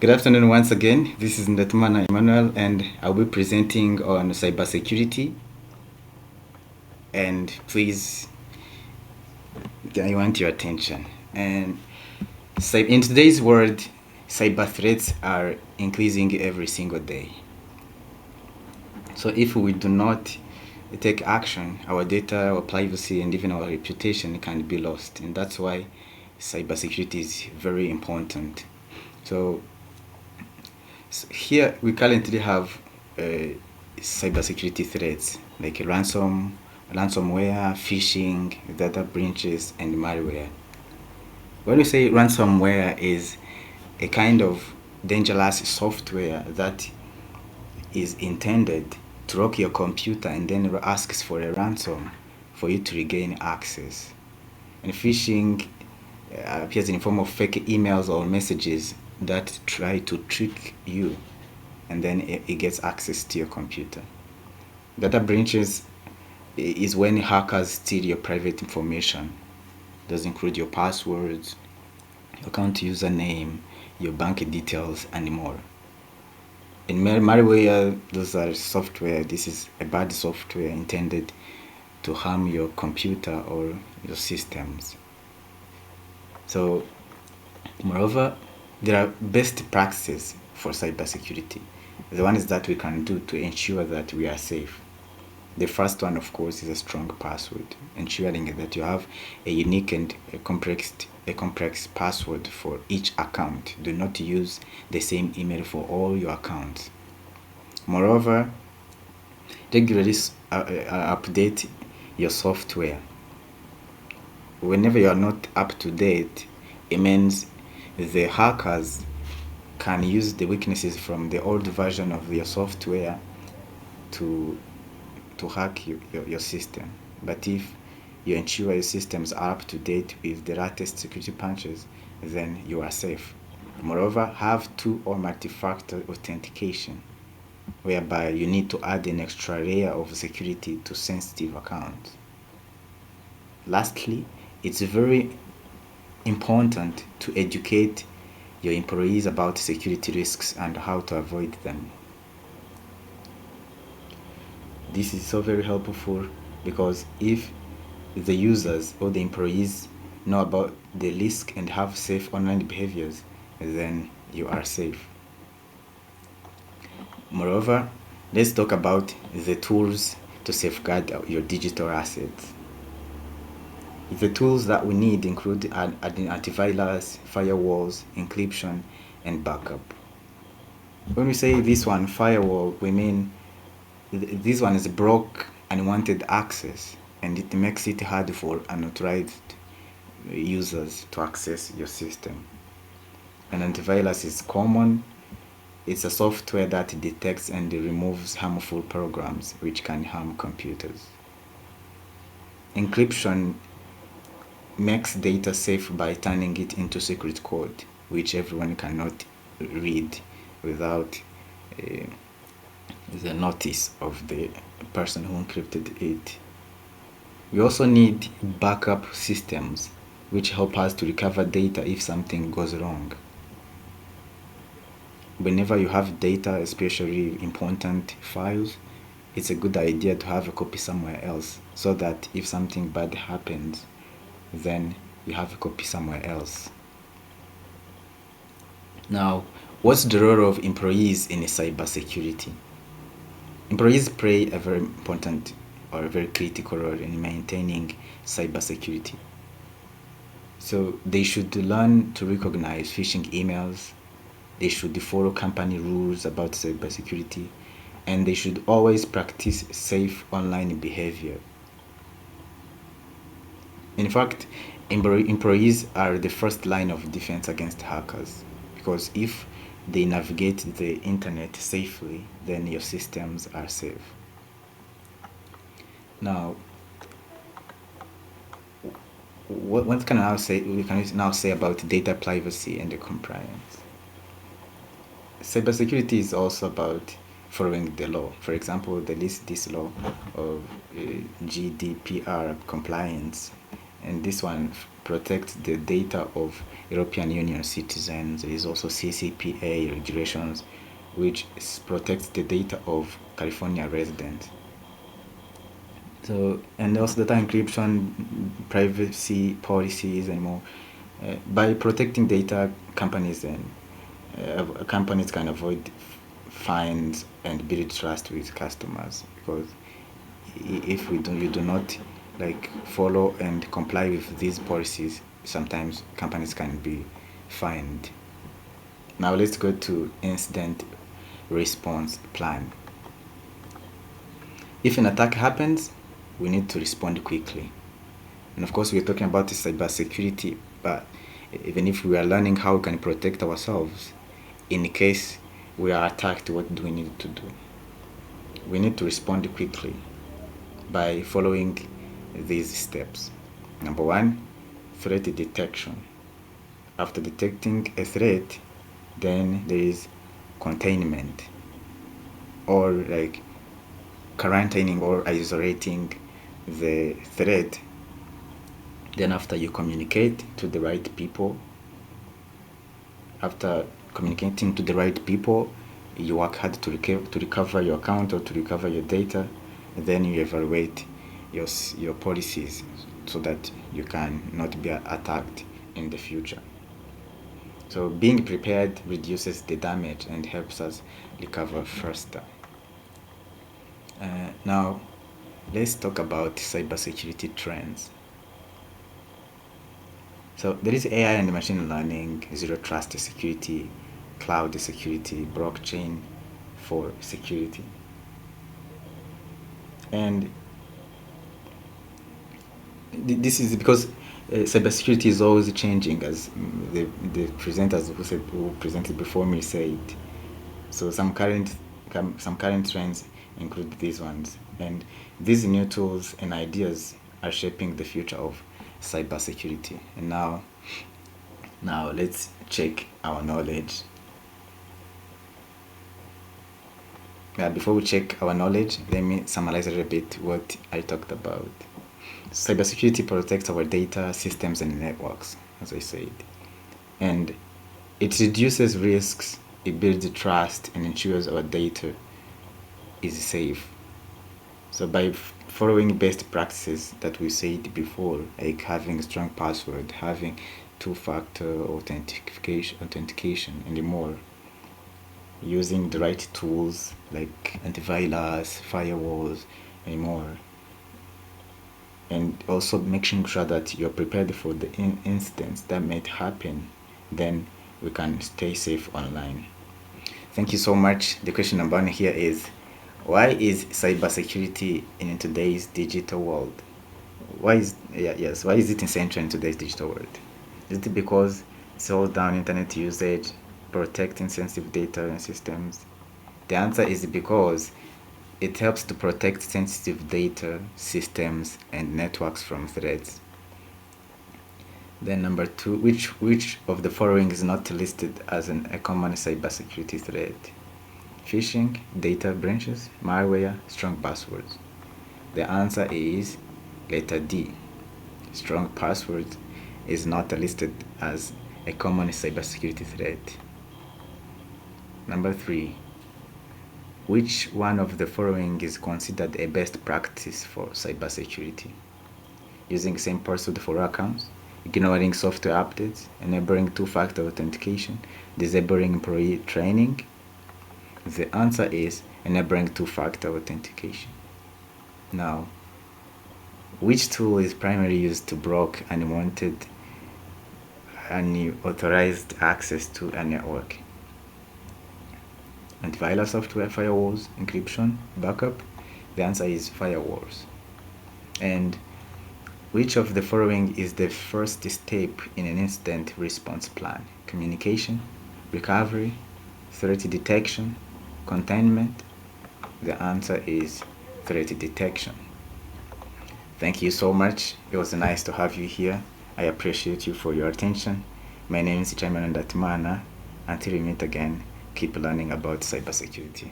Good afternoon once again. This is Ndatumana Emmanuel, and I'll be presenting on cybersecurity. And please, I want your attention. And in today's world, cyber threats are increasing every single day. So if we do not take action, our data, our privacy, and even our reputation can be lost. And that's why cybersecurity is very important. So here we currently have cybersecurity threats like ransomware, phishing, data breaches, and malware. When we say ransomware is a kind of dangerous software that is intended to rock your computer and then asks for a ransom for you to regain access. And phishing appears in the form of fake emails or messages that try to trick you, and then it gets access to your computer. Data breaches is when hackers steal your private information. Those include your passwords, your account username, your bank details, and more. In malware, those are software. This is a bad software intended to harm your computer or your systems. So, moreover, there are best practices for cybersecurity. The ones that we can do to ensure that we are safe. The first one, of course, is a strong password, ensuring that you have a unique and a complex password for each account. Do not use the same email for all your accounts. Moreover, regularly update your software. Whenever you are not up to date, it means the hackers can use the weaknesses from the old version of your software to hack your system. But if you ensure your systems are up to date with the latest security patches, then you are safe. Moreover, have 2 or multi-factor authentication, whereby you need to add an extra layer of security to sensitive accounts. Lastly, it's very important to educate your employees about security risks and how to avoid them. This is so very helpful because if the users or the employees know about the risk and have safe online behaviors, then you are safe. Moreover, let's talk about the tools to safeguard your digital assets. The tools that we need include antivirus, firewalls, encryption, and backup. When we say this one, firewall, we mean this one is block unwanted access, and it makes it hard for unauthorized users to access your system. An antivirus is common. It's a software that detects and removes harmful programs which can harm computers. Encryption makes data safe by turning it into secret code, which everyone cannot read without the notice of the person who encrypted it. We also need backup systems, which help us to recover data if something goes wrong. Whenever you have data, especially important files, it's a good idea to have a copy somewhere else, so that if something bad happens, then you have a copy somewhere else. Now, what's the role of employees in cybersecurity? Employees play a very important or a very critical role in maintaining cybersecurity. So they should learn to recognize phishing emails, they should follow company rules about cybersecurity, and they should always practice safe online behavior. In fact, employees are the first line of defense against hackers, because if they navigate the internet safely, then your systems are safe. Now, what can we now say about data privacy and the compliance? Cybersecurity is also about following the law. For example, this law of GDPR compliance, and this one protect the data of European Union citizens. There is also CCPA regulations, which protects the data of California residents. So, and also data encryption, privacy policies, and more. By protecting data, companies can avoid fines and build trust with customers, because if you do not follow and comply with these policies, sometimes companies can be fined. Now let's go to incident response plan. If an attack happens, we need to respond quickly. And of course, we're talking about cybersecurity, but even if we are learning how we can protect ourselves, in case we are attacked, what do we need to do? We need to respond quickly by following these steps. Number one, threat detection. After detecting a threat, then there is containment, or quarantining or isolating the threat. Then after you communicate to the right people, after communicating to the right people, you work hard to recover your account or to recover your data, and then you evaluate your policies so that you can not be attacked in the future. So being prepared reduces the damage and helps us recover faster. Now, let's talk about cybersecurity trends. So there is AI and machine learning, zero trust security, cloud security, blockchain for security. And this is because cybersecurity is always changing, as the presenters who presented before me said. So some current trends include these ones, and these new tools and ideas are shaping the future of cybersecurity. And now let's check our knowledge. Before we check our knowledge, let me summarize a little bit what I talked about. Cybersecurity protects our data, systems, and networks, as I said, and it reduces risks, it builds trust, and ensures our data is safe. So by following best practices that we said before, like having a strong password, having two-factor authentication, and more, using the right tools like antivirus, firewalls, and more, and also making sure that you're prepared for the incidents that might happen, then we can stay safe online. Thank you so much. The question number one here is, why is cybersecurity in today's digital world? Why is it essential in today's digital world? Is it because it's all down internet usage, protecting sensitive data and systems? The answer is because it helps to protect sensitive data, systems, and networks from threats. Then number two, which of the following is not listed as a common cybersecurity threat? Phishing, data breaches, malware, strong passwords. The answer is letter D. Strong passwords is not listed as a common cybersecurity threat. Number three, which one of the following is considered a best practice for cybersecurity? Using same password for accounts, ignoring software updates, enabling two-factor authentication, disabling employee training. The answer is enabling two-factor authentication. Now, which tool is primarily used to block unwanted, unauthorized access to a network? Antivirus software, firewalls, encryption, backup? The answer is firewalls. And which of the following is the first step in an incident response plan? Communication, recovery, threat detection, containment? The answer is threat detection. Thank you so much. It was nice to have you here. I appreciate you for your attention. My name is Chairman Ndatimana. Until we meet again, keep learning about cybersecurity.